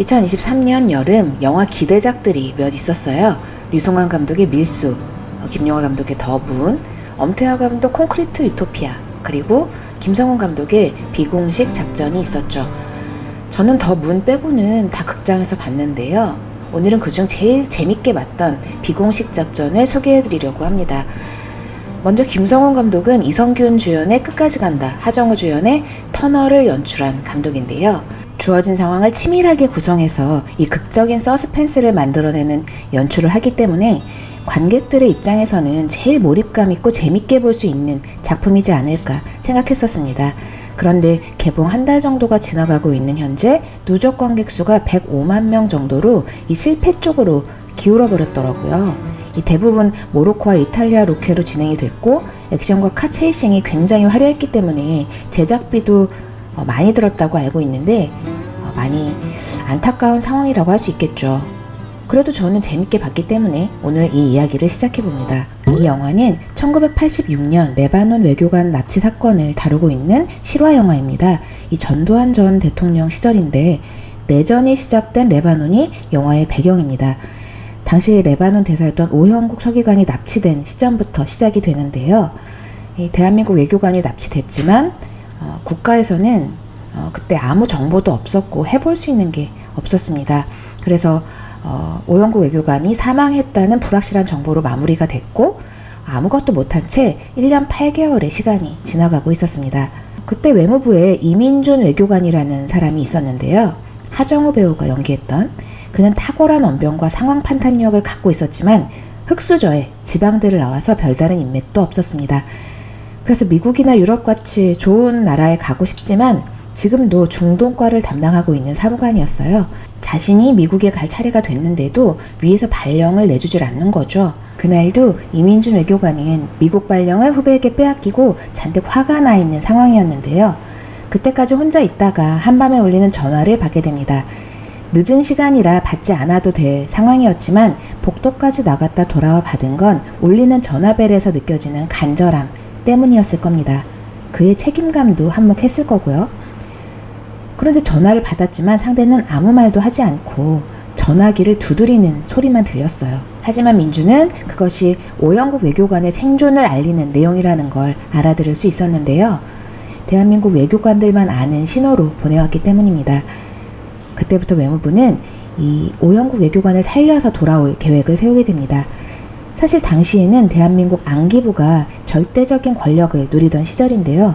2023년 여름 영화 기대작들이 몇 있었어요. 류승환 감독의 밀수, 김용하 감독의 더문, 엄태화 감독 콘크리트 유토피아, 그리고 김성훈 감독의 비공식 작전이 있었죠. 저는 더문 빼고는 다 극장에서 봤는데요. 오늘은 그중 제일 재밌게 봤던 비공식 작전을 소개해드리려고 합니다. 먼저 김성훈 감독은 이성균 주연의 끝까지 간다, 하정우 주연의 터널을 연출한 감독인데요. 주어진 상황을 치밀하게 구성해서 이 극적인 서스펜스를 만들어내는 연출을 하기 때문에 관객들의 입장에서는 제일 몰입감 있고 재밌게 볼 수 있는 작품이지 않을까 생각했었습니다. 그런데 개봉 한 달 정도가 지나가고 있는 현재 누적 관객 수가 105만 명 정도로 이 실패 쪽으로 기울어 버렸더라고요. 이 대부분 모로코와 이탈리아 로케로 진행이 됐고 액션과 카 체이싱이 굉장히 화려했기 때문에 제작비도 많이 들었다고 알고 있는데 많이 안타까운 상황이라고 할 수 있겠죠. 그래도 저는 재밌게 봤기 때문에 오늘 이 이야기를 시작해봅니다. 이 영화는 1986년 레바논 외교관 납치 사건을 다루고 있는 실화 영화입니다. 이 전두환 전 대통령 시절인데 내전이 시작된 레바논이 영화의 배경입니다. 당시 레바논 대사였던 오형국 서기관이 납치된 시점부터 시작이 되는데요. 이 대한민국 외교관이 납치됐지만 국가에서는 그때 아무 정보도 없었고 해볼 수 있는 게 없었습니다. 그래서 오영국 외교관이 사망했다는 불확실한 정보로 마무리가 됐고 아무것도 못한 채 1년 8개월의 시간이 지나가고 있었습니다. 그때 외무부에 이민준 외교관이라는 사람이 있었는데요. 하정우 배우가 연기했던, 그는 탁월한 언변과 상황 판단력을 갖고 있었지만 흑수저에 지방대를 나와서 별다른 인맥도 없었습니다. 그래서 미국이나 유럽같이 좋은 나라에 가고 싶지만 지금도 중동과를 담당하고 있는 사무관이었어요. 자신이 미국에 갈 차례가 됐는데도 위에서 발령을 내주질 않는 거죠. 그날도 이민준 외교관은 미국 발령을 후배에게 빼앗기고 잔뜩 화가 나 있는 상황이었는데요. 그때까지 혼자 있다가 한밤에 울리는 전화를 받게 됩니다. 늦은 시간이라 받지 않아도 될 상황이었지만 복도까지 나갔다 돌아와 받은 건 울리는 전화벨에서 느껴지는 간절함 때문이었을 겁니다. 그의 책임감도 한몫했을 거고요. 그런데 전화를 받았지만 상대는 아무 말도 하지 않고 전화기를 두드리는 소리만 들렸어요. 하지만 민주는 그것이 오영국 외교관의 생존을 알리는 내용이라는 걸 알아들을 수 있었는데요. 대한민국 외교관들만 아는 신호로 보내왔기 때문입니다. 그때부터 외무부는 이 오영국 외교관을 살려서 돌아올 계획을 세우게 됩니다. 사실 당시에는 대한민국 안기부가 절대적인 권력을 누리던 시절인데요.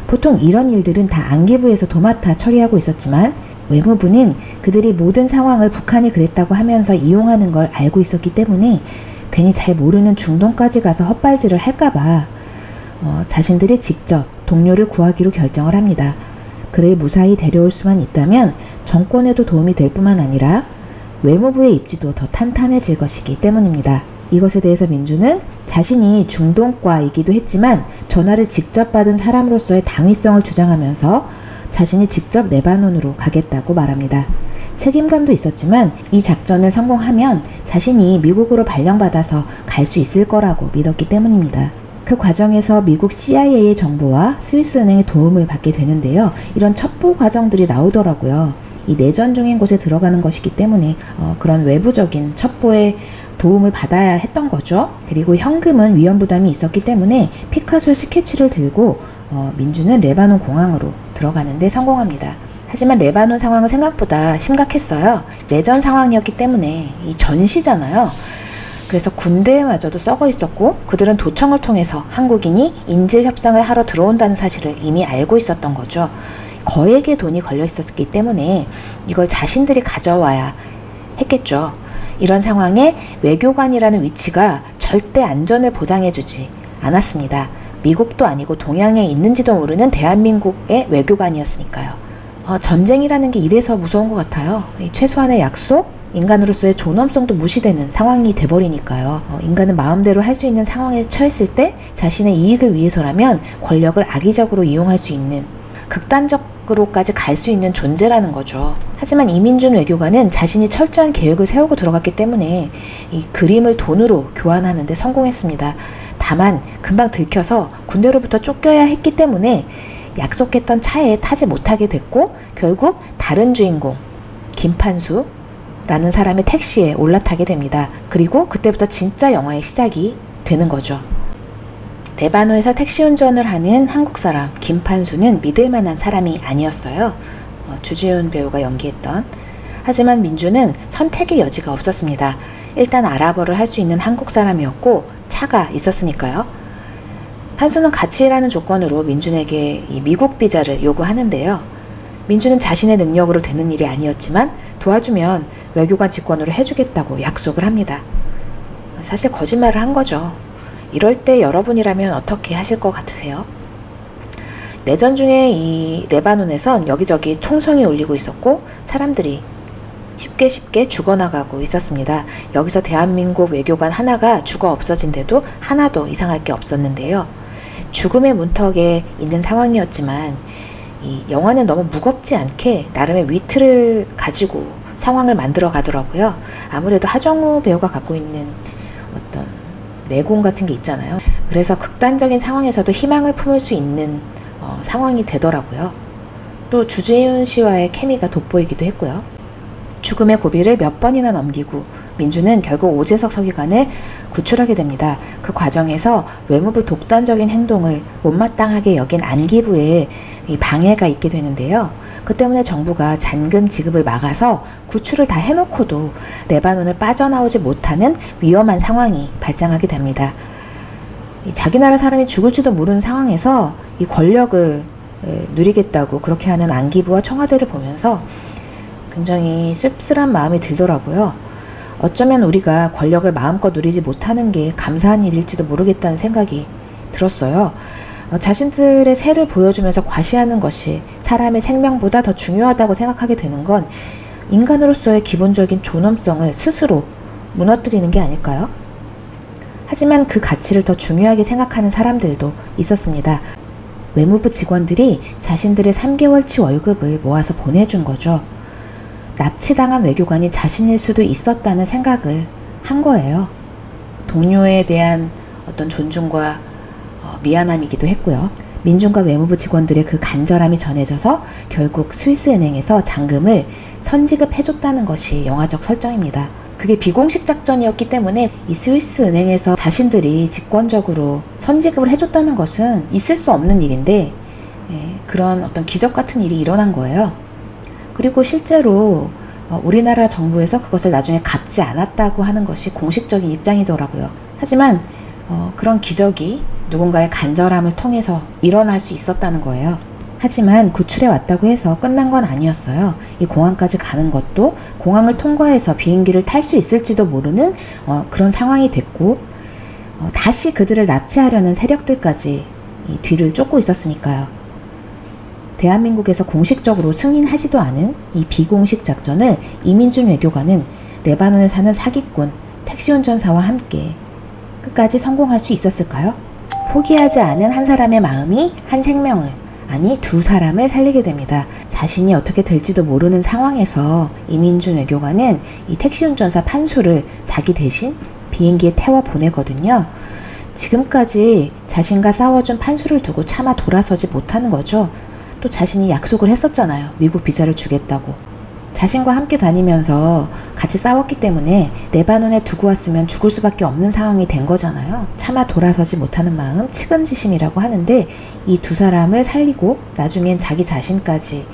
보통 이런 일들은 다 안기부에서 도맡아 처리하고 있었지만 외무부는 그들이 모든 상황을 북한이 그랬다고 하면서 이용하는 걸 알고 있었기 때문에 괜히 잘 모르는 중동까지 가서 헛발질을 할까봐 자신들이 직접 동료를 구하기로 결정을 합니다. 그를 무사히 데려올 수만 있다면 정권에도 도움이 될 뿐만 아니라 외무부의 입지도 더 탄탄해질 것이기 때문입니다. 이것에 대해서 민주는 자신이 중동과이기도 했지만 전화를 직접 받은 사람으로서의 당위성을 주장하면서 자신이 직접 레바논으로 가겠다고 말합니다. 책임감도 있었지만 이 작전을 성공하면 자신이 미국으로 발령받아서 갈 수 있을 거라고 믿었기 때문입니다. 그 과정에서 미국 CIA의 정보와 스위스은행의 도움을 받게 되는데요. 이런 첩보 과정들이 나오더라고요. 이 내전 중인 곳에 들어가는 것이기 때문에 그런 외부적인 첩보의 도움을 받아야 했던 거죠. 그리고 현금은 위험 부담이 있었기 때문에 피카소의 스케치를 들고 민주는 레바논 공항으로 들어가는데 성공합니다. 하지만 레바논 상황은 생각보다 심각했어요. 내전 상황이었기 때문에 이 전시잖아요. 그래서 군대마저도 썩어 있었고 그들은 도청을 통해서 한국인이 인질 협상을 하러 들어온다는 사실을 이미 알고 있었던 거죠. 거액의 돈이 걸려 있었기 때문에 이걸 자신들이 가져와야 했겠죠. 이런 상황에 외교관이라는 위치가 절대 안전을 보장해주지 않았습니다. 미국도 아니고 동양에 있는지도 모르는 대한민국의 외교관이었으니까요. 전쟁이라는 게 이래서 무서운 것 같아요. 최소한의 약속, 인간으로서의 존엄성도 무시되는 상황이 돼버리니까요. 인간은 마음대로 할 수 있는 상황에 처했을 때 자신의 이익을 위해서라면 권력을 악의적으로 이용할 수 있는 극단적으로까지 갈 수 있는 존재라는 거죠. 하지만 이민준 외교관은 자신이 철저한 계획을 세우고 들어갔기 때문에 이 그림을 돈으로 교환하는 데 성공했습니다. 다만 금방 들켜서 군대로부터 쫓겨야 했기 때문에 약속했던 차에 타지 못하게 됐고 결국 다른 주인공, 김판수라는 사람의 택시에 올라타게 됩니다. 그리고 그때부터 진짜 영화의 시작이 되는 거죠. 레바논에서 택시 운전을 하는 한국 사람 김판수는 믿을 만한 사람이 아니었어요. 주지훈 배우가 연기했던. 하지만 민주는 선택의 여지가 없었습니다. 일단 아랍어를 할 수 있는 한국 사람이었고 차가 있었으니까요. 판수는 같이 일하는 조건으로 민준에게 이 미국 비자를 요구하는데요. 민준은 자신의 능력으로 되는 일이 아니었지만 도와주면 외교관 직권으로 해주겠다고 약속을 합니다. 사실 거짓말을 한 거죠. 이럴 때 여러분이라면 어떻게 하실 것 같으세요? 내전 중에 이 레바논에선 여기저기 총성이 울리고 있었고 사람들이 쉽게 죽어나가고 있었습니다. 여기서 대한민국 외교관 하나가 죽어 없어진데도 하나도 이상할 게 없었는데요. 죽음의 문턱에 있는 상황이었지만 이 영화는 너무 무겁지 않게 나름의 위트를 가지고 상황을 만들어 가더라고요. 아무래도 하정우 배우가 갖고 있는 어떤 내공 같은 게 있잖아요. 그래서 극단적인 상황에서도 희망을 품을 수 있는 상황이 되더라고요. 또 주재훈 씨와의 케미가 돋보이기도 했고요. 죽음의 고비를 몇 번이나 넘기고 민주는 결국 오재석 서기관을 구출하게 됩니다. 그 과정에서 외무부 독단적인 행동을 못마땅하게 여긴 안기부에 방해가 있게 되는데요. 그 때문에 정부가 잔금 지급을 막아서 구출을 다 해놓고도 레바논을 빠져나오지 못하는 위험한 상황이 발생하게 됩니다. 자기 나라 사람이 죽을지도 모르는 상황에서 이 권력을 누리겠다고 그렇게 하는 안기부와 청와대를 보면서 굉장히 씁쓸한 마음이 들더라고요. 어쩌면 우리가 권력을 마음껏 누리지 못하는 게 감사한 일일지도 모르겠다는 생각이 들었어요. 자신들의 세를 보여주면서 과시하는 것이 사람의 생명보다 더 중요하다고 생각하게 되는 건 인간으로서의 기본적인 존엄성을 스스로 무너뜨리는 게 아닐까요? 하지만 그 가치를 더 중요하게 생각하는 사람들도 있었습니다. 외무부 직원들이 자신들의 3개월치 월급을 모아서 보내준 거죠. 납치당한 외교관이 자신일 수도 있었다는 생각을 한 거예요. 동료에 대한 어떤 존중과 미안함이기도 했고요. 민중과 외무부 직원들의 그 간절함이 전해져서 결국 스위스은행에서 잔금을 선지급해줬다는 것이 영화적 설정입니다. 그게 비공식 작전이었기 때문에 이 스위스은행에서 자신들이 직권적으로 선지급을 해줬다는 것은 있을 수 없는 일인데 그런 어떤 기적 같은 일이 일어난 거예요. 그리고 실제로 우리나라 정부에서 그것을 나중에 갚지 않았다고 하는 것이 공식적인 입장이더라고요. 하지만 그런 기적이 누군가의 간절함을 통해서 일어날 수 있었다는 거예요. 하지만 구출해 왔다고 해서 끝난 건 아니었어요. 이 공항까지 가는 것도 공항을 통과해서 비행기를 탈 수 있을지도 모르는 그런 상황이 됐고 다시 그들을 납치하려는 세력들까지 이 뒤를 쫓고 있었으니까요. 대한민국에서 공식적으로 승인하지도 않은 이 비공식 작전을 이민준 외교관은 레바논에 사는 사기꾼 택시운전사와 함께 끝까지 성공할 수 있었을까요? 포기하지 않은 한 사람의 마음이 한 생명을, 아니 두 사람을 살리게 됩니다. 자신이 어떻게 될지도 모르는 상황에서 이민준 외교관은 이 택시운전사 판수를 자기 대신 비행기에 태워 보내거든요. 지금까지 자신과 싸워준 판수를 두고 차마 돌아서지 못하는 거죠. 또 자신이 약속을 했었잖아요. 미국 비자를 주겠다고. 자신과 함께 다니면서 같이 싸웠기 때문에 레바논에 두고 왔으면 죽을 수밖에 없는 상황이 된 거잖아요. 차마 돌아서지 못하는 마음, 측은지심이라고 하는데 이 두 사람을 살리고 나중엔 자기 자신까지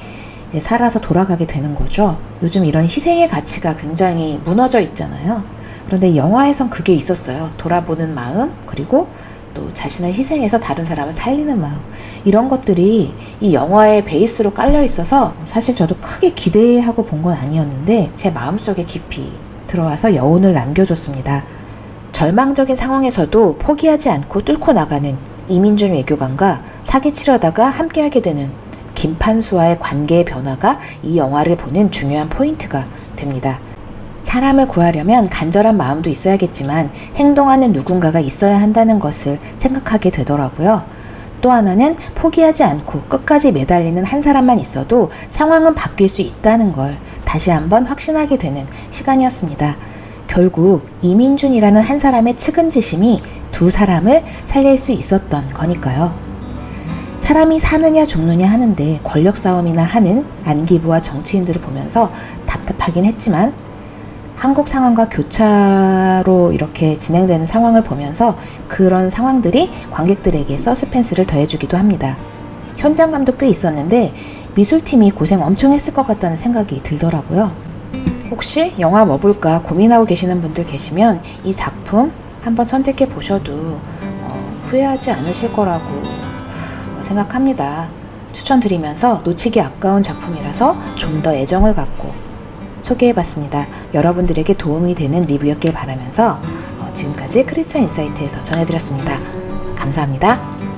이제 살아서 돌아가게 되는 거죠. 요즘 이런 희생의 가치가 굉장히 무너져 있잖아요. 그런데 영화에선 그게 있었어요. 돌아보는 마음, 그리고 또 자신을 희생해서 다른 사람을 살리는 마음, 이런 것들이 이 영화의 베이스로 깔려 있어서 사실 저도 크게 기대하고 본 건 아니었는데 제 마음속에 깊이 들어와서 여운을 남겨줬습니다. 절망적인 상황에서도 포기하지 않고 뚫고 나가는 이민준 외교관과 사기치려다가 함께하게 되는 김판수와의 관계의 변화가 이 영화를 보는 중요한 포인트가 됩니다. 사람을 구하려면 간절한 마음도 있어야겠지만 행동하는 누군가가 있어야 한다는 것을 생각하게 되더라고요. 또 하나는 포기하지 않고 끝까지 매달리는 한 사람만 있어도 상황은 바뀔 수 있다는 걸 다시 한번 확신하게 되는 시간이었습니다. 결국 이민준이라는 한 사람의 측은지심이 두 사람을 살릴 수 있었던 거니까요. 사람이 사느냐 죽느냐 하는데 권력 싸움이나 하는 안기부와 정치인들을 보면서 답답하긴 했지만 한국 상황과 교차로 이렇게 진행되는 상황을 보면서 그런 상황들이 관객들에게 서스펜스를 더해주기도 합니다. 현장 감도 꽤 있었는데 미술팀이 고생 엄청 했을 것 같다는 생각이 들더라고요. 혹시 영화 뭐 볼까 고민하고 계시는 분들 계시면 이 작품 한번 선택해 보셔도 후회하지 않으실 거라고 생각합니다. 추천드리면서 놓치기 아까운 작품이라서 좀 더 애정을 갖고 소개해봤습니다. 여러분들에게 도움이 되는 리뷰였길 바라면서 지금까지 크리스천 인사이트에서 전해드렸습니다. 감사합니다.